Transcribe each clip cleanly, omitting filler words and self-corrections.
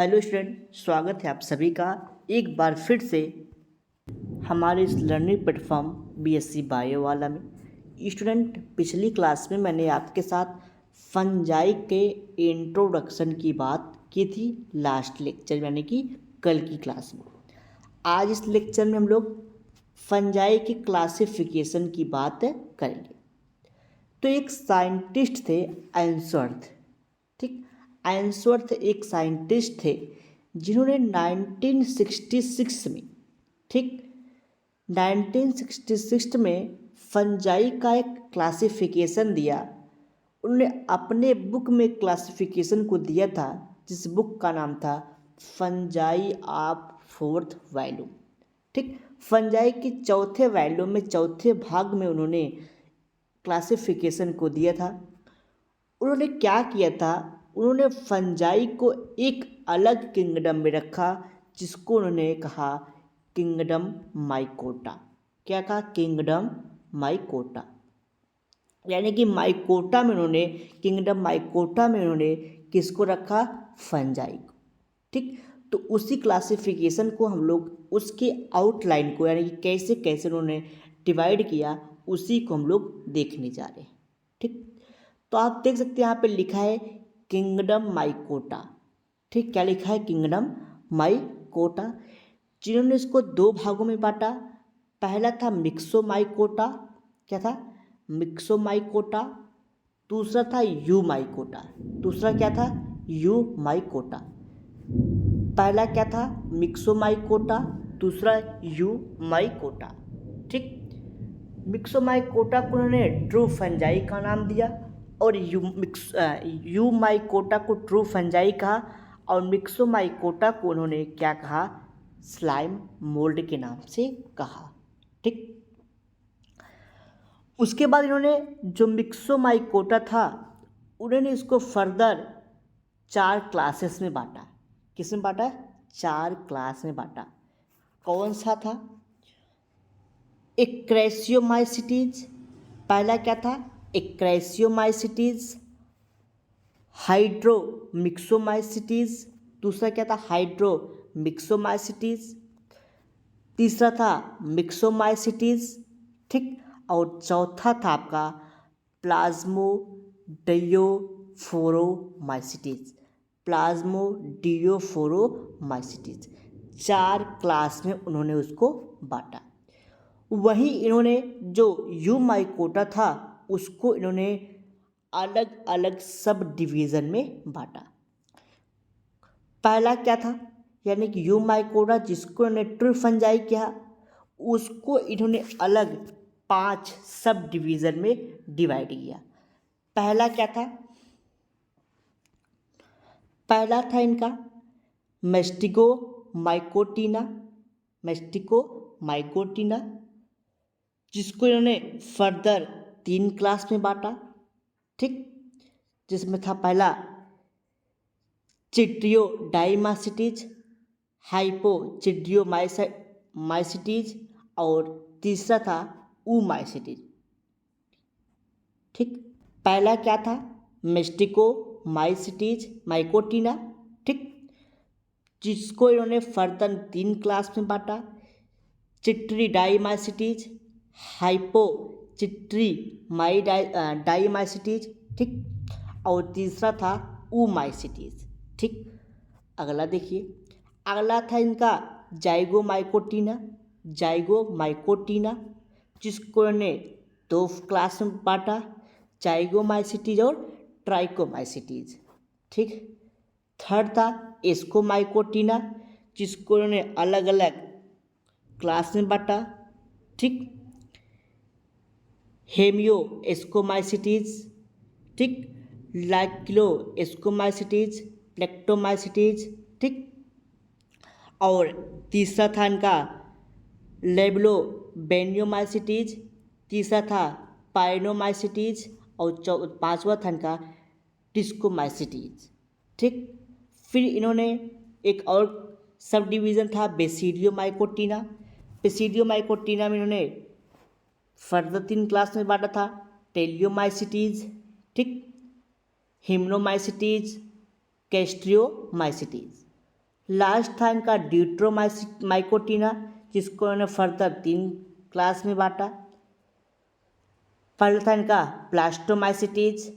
Hello student, स्वागत है आप सभी का एक बार फिर से हमारे इस लर्निंग प्लेटफॉर्म बीएससी बायो वाला में। स्टूडेंट, पिछली क्लास में मैंने आपके साथ फंजाई के इंट्रोडक्शन की बात की थी लास्ट लेक्चर यानी कि कल की क्लास में। आज इस लेक्चर में हम लोग फंजाई की क्लासिफिकेशन की बात करेंगे। तो एक साइंटिस्ट थे एंसवर्थ, ठीक। एंसवर्थ एक साइंटिस्ट थे जिन्होंने 1966 में, ठीक, 1966 में फंजाई का एक क्लासिफिकेशन दिया। उन्होंने अपने बुक में क्लासिफिकेशन को दिया था जिस बुक का नाम था फंजाई ऑफ फोर्थ वॉल्यूम, ठीक। फंजाई के चौथे वॉल्यूम में चौथे भाग में उन्होंने क्लासिफिकेशन को दिया था। उन्होंने क्या किया था, उन्होंने फंजाई को एक अलग किंगडम में रखा जिसको उन्होंने कहा किंगडम माइकोटा। क्या कहा? Kingdom mycota. यानी कि माइकोटा में उन्होंने, किंगडम माइकोटा में उन्होंने किसको रखा? फंजाई को, ठीक। तो उसी क्लासिफिकेशन को हम लोग, उसके आउटलाइन को, यानी कि कैसे कैसे उन्होंने डिवाइड किया, उसी को हम लोग देखने जा रहे हैं, ठीक। तो आप देख सकते हैं यहाँ पे लिखा है किंगडम माइकोटा, ठीक। क्या लिखा है? Kingdom mycota. जिन्होंने इसको दो भागों में बांटा, पहला था मिक्सो माइकोटा। क्या था? Myxo mycota. दूसरा था यू माइकोटा। दूसरा क्या था? You mycota. पहला क्या था? मिक्सो माइकोटा, दूसरा यू माइकोटा, ठीक। मिक्सो माइकोटा को उन्होंने ट्रू फंजाई का नाम दिया और यू माइकोटा को ट्रू फंजाई कहा और मिक्सो माइकोटा को उन्होंने क्या कहा? स्लाइम मोल्ड के नाम से कहा, ठीक। उसके बाद इन्होंने जो मिक्सो माइकोटा था, उन्होंने इसको फर्दर 4 क्लासेस में बांटा। किस में बांटा? 4 क्लास में बांटा। कौन सा था? एक्रेसियोमाइसिटीज। पहला क्या था? एक्रेसियोमाइसिटीज। हाइड्रोमिक्सोमाइसिटीज। दूसरा क्या था? हाइड्रोमिक्सोमाइसिटीज। तीसरा था मिक्सोमाइसिटीज, ठीक। और चौथा था आपका प्लाज्मोडियोफोरोमाइसिटीज। प्लाज्मोडियोफोरोमाइसिटीज। 4 क्लास में उन्होंने उसको बांटा। वहीं इन्होंने जो यू माइकोटा था उसको इन्होंने अलग अलग सब डिवीज़न में बांटा। पहला क्या था? यानी कि यू माइकोटा जिसको इन्होंने ट्रू फंजाई किया, उसको इन्होंने अलग 5 सब डिवीज़न में डिवाइड किया। पहला क्या था? पहला था इनका मेस्टिको माइकोटीना। मेस्टिको माइकोटीना जिसको इन्होंने फर्दर 3 क्लास में बांटा, ठीक। जिसमें था पहला चिट्रियो डाइमासिटीज, हाइपोचिड्रियोमाइसिटीज और तीसरा था ऊमाइसिटीज, ठीक। पहला क्या था? मेस्टिको माइसिटीज माइकोटीना, ठीक। जिसको इन्होंने फर्दर 3 क्लास में बांटा। चिट्री डाइमाइसिटीज, हाइपो चिट्री डाइमाइसिटीज, ठीक। और तीसरा था ऊमाइसिटीज, ठीक। अगला देखिए, अगला था इनका जाइगोमाइकोटीना। जाइगोमाइकोटीना जिसको इन्होंने 2 क्लास में बांटा, जाइगोमाइसिटीज और ट्राइकोमाइसिटीज, ठीक। थर्ड था एस्कोमाइकोटीना जिसको इन्होंने अलग अलग क्लास में बांटा, ठीक। हेमियो एस्कोमाइसिटीज, ठीक। लाइक्लो एस्कोमाइसिटीज, प्लेक्टोमाइसिटीज, ठीक। और तीसरा था इनका लेबलो बेनियोमाइसिटीज। तीसरा था पाइनोमाइसिटीज और पांचवा था इनका टिस्कोमाइसिटीज, ठीक। फिर इन्होंने एक और सब डिवीज़न था बेसिडियोमाइकोटीना। बेसिडियोमाइकोटीना में इन्होंने फर्दर 3 क्लास में बांटा था, टेलियोमाइसिटीज, ठीक, हिम्नोमाइसिटीज, कैस्ट्रियोमाइसिटीज। लास्ट था इनका ड्यूट्रोमाइकोटीना, जिसको इन्होंने फर्दर 3 क्लास में बांटा। पहला था इनका प्लास्टोमाइसिटीज,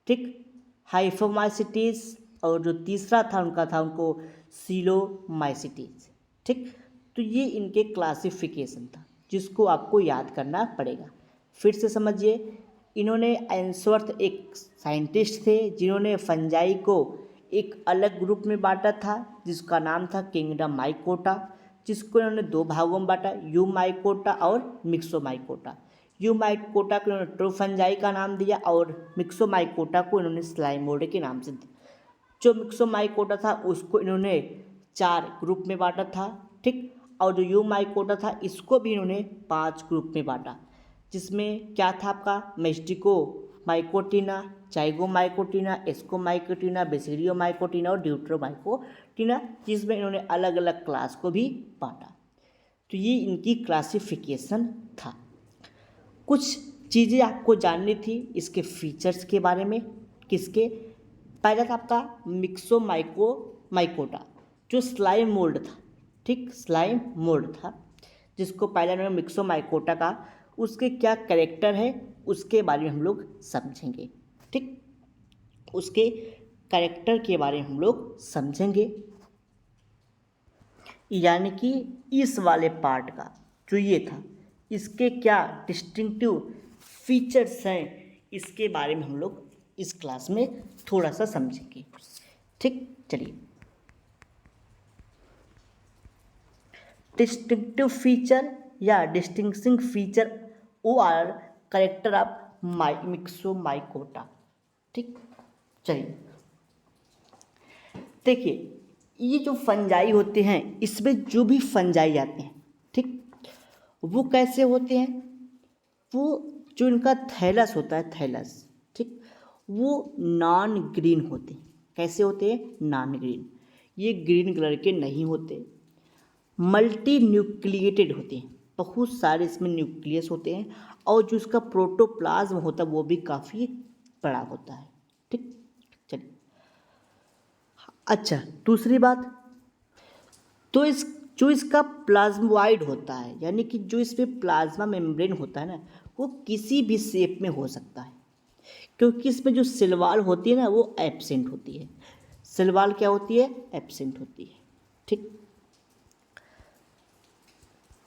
ठीक, हाइफोमाइसिटीज, और जो तीसरा था उनको सीलोमाइसिटीज, ठीक। तो ये इनके क्लासिफिकेशन था जिसको आपको याद करना पड़ेगा। फिर से समझिए, इन्होंने एंसवर्थ एक साइंटिस्ट थे जिन्होंने फंजाई को एक अलग ग्रुप में बांटा था जिसका नाम था किंगडम माइकोटा, जिसको इन्होंने 2 भागों में बांटा, यू माइकोटा और मिक्सोमाइकोटा। यू माइकोटा को इन्होंने ट्रू फंजाई का नाम दिया और मिक्सोमाइकोटा को इन्होंने स्लाइमोडे के नाम से दिया। जो मिक्सोमाइकोटा था उसको इन्होंने 4 ग्रुप में बांटा था, ठीक, और जो यू माइकोटा था इसको भी इन्होंने 5 ग्रुप में बांटा, जिसमें क्या था आपका मेस्टिको माइकोटीना, चाइगो माइकोटीना, एस्को माइकोटीना, बेसिलियो माइकोटीना और ड्यूट्रो माइकोटीना, जिसमें इन्होंने अलग अलग क्लास को भी बांटा। तो ये इनकी क्लासिफिकेशन था। कुछ चीज़ें आपको जाननी थी इसके फीचर्स के बारे में। किसके? पहला था आपका मिक्सोमाइकोटा जो स्लाइम मोल्ड था, ठीक, स्लाइम मोल्ड था, जिसको पहले उन्होंने मिक्सोमाइकोटा का, उसके क्या कैरेक्टर है उसके बारे में हम लोग समझेंगे, ठीक, उसके कैरेक्टर के बारे में हम लोग समझेंगे। यानी कि इस वाले पार्ट का जो ये था, इसके क्या डिस्टिंक्टिव फीचर्स हैं इसके बारे में हम लोग इस क्लास में थोड़ा सा समझेंगे, ठीक। चलिए, डिस्टिंक्टिव फीचर या डिस्टिंग्विशिंग फीचर वो आर कैरेक्टर ऑफ मिक्सोमाइकोटा, ठीक। चलिए देखिए, ये जो फंजाई होते हैं इसमें जो भी फंजाई आते हैं, ठीक, वो कैसे होते हैं? वो जो इनका थैलस होता है, थैलस, ठीक, वो नॉन ग्रीन होते हैं। कैसे होते हैं? Non green. ये ग्रीन कलर के नहीं होते, मल्टी न्यूक्लिएटेड होते हैं, बहुत सारे इसमें न्यूक्लियस होते हैं, और जो इसका प्रोटोप्लाज्म होता है वो भी काफ़ी बड़ा होता है, ठीक। चलिए, अच्छा, दूसरी बात, तो जो इसका प्लाज्मोइड होता है, यानी कि जो इसमें प्लाज्मा मेम्ब्रेन होता है ना, वो किसी भी शेप में हो सकता है, क्योंकि इसमें जो सेल वॉल होती है ना वो एब्सेंट होती है। सेल वॉल क्या होती है? एब्सेंट होती है, ठीक।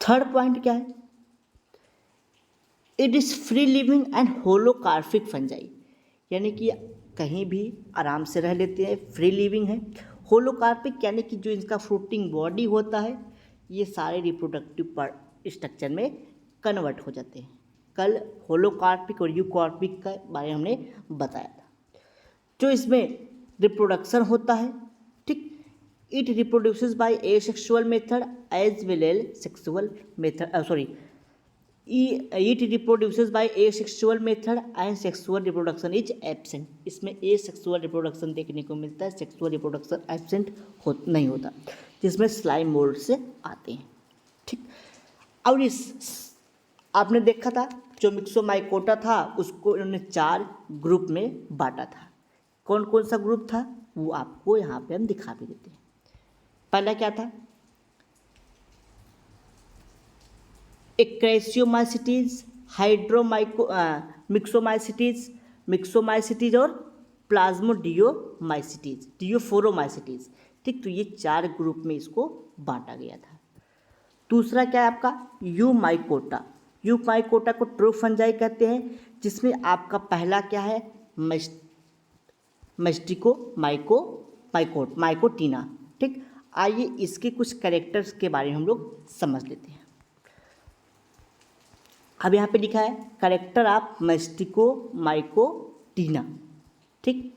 थर्ड पॉइंट क्या है? It is free living and holocarpic fungi, यानी कि कहीं भी आराम से रह लेते हैं, फ्री लिविंग है। होलोकार्पिक यानी कि जो इसका फ्रूटिंग बॉडी होता है ये सारे रिप्रोडक्टिव स्ट्रक्चर में कन्वर्ट हो जाते हैं। कल होलोकार्पिक और यूकार्पिक का बारे में हमने बताया था। जो इसमें रिप्रोडक्शन होता है, ठीक, it reproduces by asexual method as well as sexual method, it reproduces by asexual method and sexual reproduction is absent। इसमें asexual reproduction देखने को मिलता है, sexual reproduction absent नहीं होता, जिसमें स्लाइम मोल्ड से आते हैं, ठीक। और इस आपने देखा था जो मिक्सोमाइकोटा था उसको इन्होंने 4 ग्रुप में बांटा था। कौन कौन सा ग्रुप था वो आपको यहाँ पे हम दिखा भी देते हैं। पहला क्या था? एक्रेसियोमाइसिटीज, मिक्सोमाइसिटीज और प्लाज्मोडियोमाइसिटीज, डियोफोरोमाइसिटीज, ठीक। तो ये 4 ग्रुप में इसको बांटा गया था। दूसरा क्या है आपका? यूमाइकोटा। यूमाइकोटा को ट्रू फंजाई कहते हैं, जिसमें आपका पहला क्या है? मेस्टिको माइकोटीना, ठीक। आइए इसके कुछ कैरेक्टर्स के बारे में हम लोग समझ लेते हैं। अब यहाँ पे लिखा है कैरेक्टर ऑफ मेस्टिको माइकोटीना, ठीक।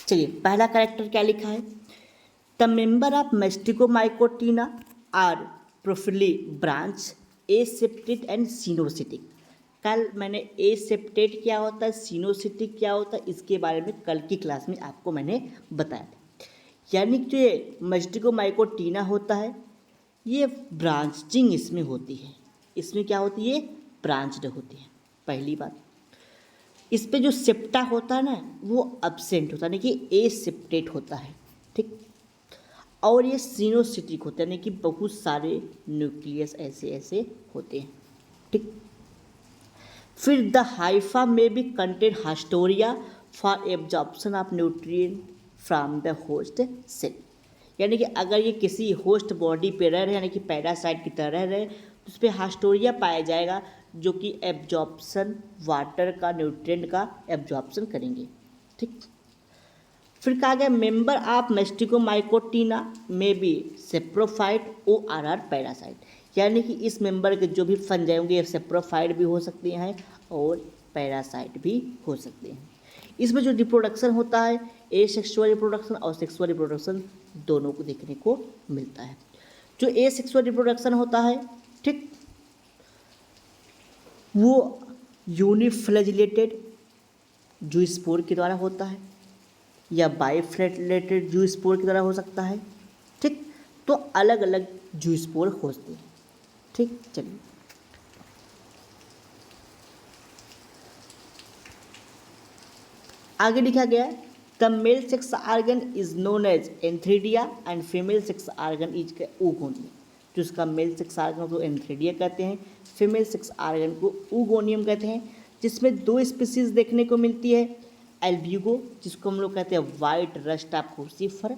चलिए पहला कैरेक्टर क्या लिखा है? The member of mastigomycotina are profusely branch, aseptate and coenocytic. कल मैंने एसेप्टेड क्या होता है, सिनोसिटिक क्या होता है, इसके बारे में कल की क्लास में आपको मैंने बताया था। यानी कि जो ये मेस्टिको माइकोटीना होता है ये ब्रांचिंग इसमें होती है। इसमें क्या होती है? ब्रांच्ड होती है, पहली बात। इस पे जो सेप्टा होता है ना वो अब्सेंट होता है, यानी कि ए सेप्टेट होता है, ठीक। और ये सिनोसिटिक होता है, यानी कि बहुत सारे न्यूक्लियस ऐसे ऐसे होते हैं, ठीक। फिर the hypha may be contain haustoria for absorption of nutrient from the host cell, यानी कि अगर ये किसी होस्ट बॉडी पे रह रहे, यानी कि पैरासाइट की तरह रह रहे, तो उस पर हास्टोरिया पाया जाएगा जो कि एब्जॉर्प्शन वाटर का न्यूट्रिएंट का एब्जॉर्प्शन करेंगे, ठीक। फिर कहा गया मेंबर ऑफ मेस्टिकोमाइकोटीना में बी सेप्रोफाइट ORR पैरासाइट, यानी कि इस मेंबर के जो भी फंजाई होंगे ये सेप्रोफाइट भी हो सकते हैं और पैरासाइट भी हो सकते हैं। इसमें जो रिप्रोडक्शन होता है ए सेक्सुअल रिप्रोडक्शन और सेक्सुअल रिप्रोडक्शन दोनों को देखने को मिलता है। जो ए सेक्सुअल रिप्रोडक्शन होता है, ठीक, वो यूनिफ्लैजिलेटेड जूस्पोर के द्वारा होता है या बाइफ्लैजिलेटेड जूस्पोर की तरह हो सकता है, ठीक। तो अलग अलग जूस्पोर होते हैं, ठीक। चलिए आगे लिखा गया है the male sex organ is known as antheridia and female sex organ is oogonium. जो उसका मेल सेक्स आर्गन को एंथ्रीडिया कहते हैं, फीमेल सेक्स आर्गन को ऊगोनियम कहते हैं, जिसमें दो स्पीसीज देखने को मिलती है, एल्ब्यूगो जिसको हम लोग कहते हैं वाइट रस्ट ऑफ क्रूसीफर,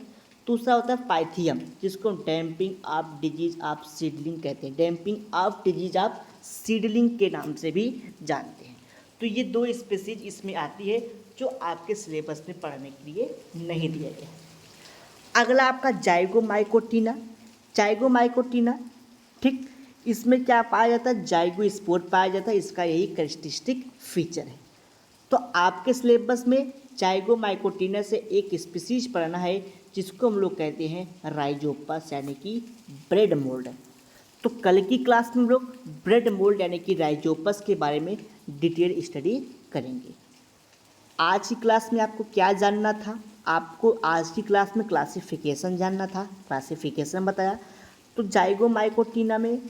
दूसरा होता है पाइथियम जिसको damping off disease of seedling कहते हैं, damping off disease of seedling के नाम से भी जानते हैं। तो ये दो स्पीसीज इसमें आती है जो आपके सिलेबस में पढ़ने के लिए नहीं दिया गया है। अगला आपका जाइगोमाइकोटीना, जाइगोमाइकोटीना, ठीक। इसमें क्या पाया जाता है, जाइगोस्पोर पाया जाता है, इसका यही कैरेक्टरिस्टिक फीचर है। तो आपके सिलेबस में जाइगोमाइकोटीना से एक स्पीसीज पढ़ना है जिसको हम लोग कहते हैं राइजोपस, यानी कि ब्रेड मोल्ड। तो कल की क्लास में हम लोग ब्रेड मोल्ड यानी कि राइजोपस के बारे में डिटेल स्टडी करेंगे। आज की क्लास में आपको क्या जानना था, आपको आज की क्लास में क्लासिफिकेशन जानना था, क्लासिफिकेशन बताया। तो जाइगोमाइकोटीना में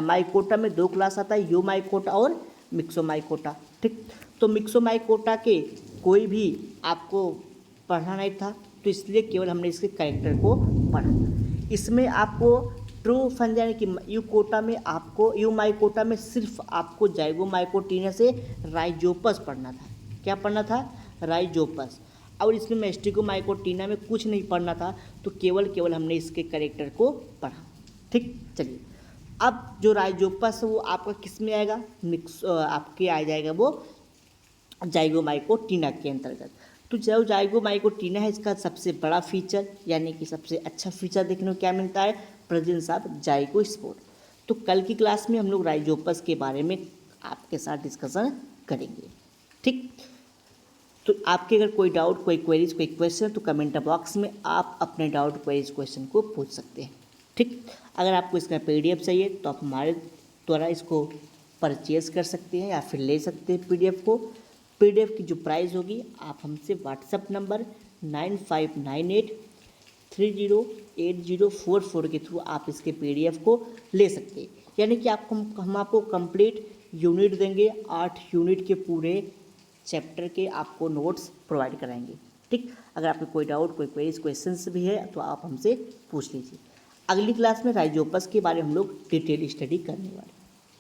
माइकोटा में दो क्लास आता है, यूमाइकोटा और मिक्सोमाइकोटा, ठीक। तो मिक्सोमाइकोटा के कोई भी आपको पढ़ना नहीं था, तो इसलिए केवल हमने इसके कैरेक्टर को पढ़ा। इसमें आपको ट्रू फंजाई यानी कि यूकोटा में आपको यूमाइकोटा में सिर्फ आपको जाइगोमाइकोटीना से राइजोपस पढ़ना था। क्या पढ़ना था, राइजोपस। और इसमें मेस्टिकोमाइकोटीना में कुछ नहीं पढ़ना था, तो केवल हमने इसके कैरेक्टर को पढ़ा, ठीक। चलिए अब जो राइजोपस है वो आपका किस में आएगा, आपके आ जाएगा वो जाइगोमाइकोटीना के अंतर्गत। तो जो जाइगोमाइकोटीना है इसका सबसे बड़ा फीचर यानी कि सबसे अच्छा फीचर देखने को क्या मिलता है, प्रेजेंस ऑफ जाइगोस्पोर। तो कल की क्लास में हम लोग राइजोपस के बारे में आपके साथ डिस्कशन करेंगे, ठीक। तो आपके अगर कोई डाउट, कोई क्वेरीज, कोई क्वेश्चन तो कमेंट बॉक्स में आप अपने डाउट, क्वेरीज, क्वेश्चन को पूछ सकते हैं, ठीक। अगर आपको इसका PDF चाहिए तो आप हमारे द्वारा इसको परचेज कर सकते हैं या फिर ले सकते हैं PDF को। PDF की जो प्राइस होगी आप हमसे व्हाट्सएप नंबर 9598308044 के थ्रू आप इसके PDF को ले सकते हैं। यानी कि आपको हम आपको कंप्लीट यूनिट देंगे, 8 यूनिट के पूरे चैप्टर के आपको नोट्स प्रोवाइड कराएंगे, ठीक। अगर आपको कोई डाउट, कोई क्वेरीज, क्वेश्चंस भी है तो आप हमसे पूछ लीजिए। अगली क्लास में राइजोपस के बारे में हम लोग डिटेल स्टडी करने वाले हैं।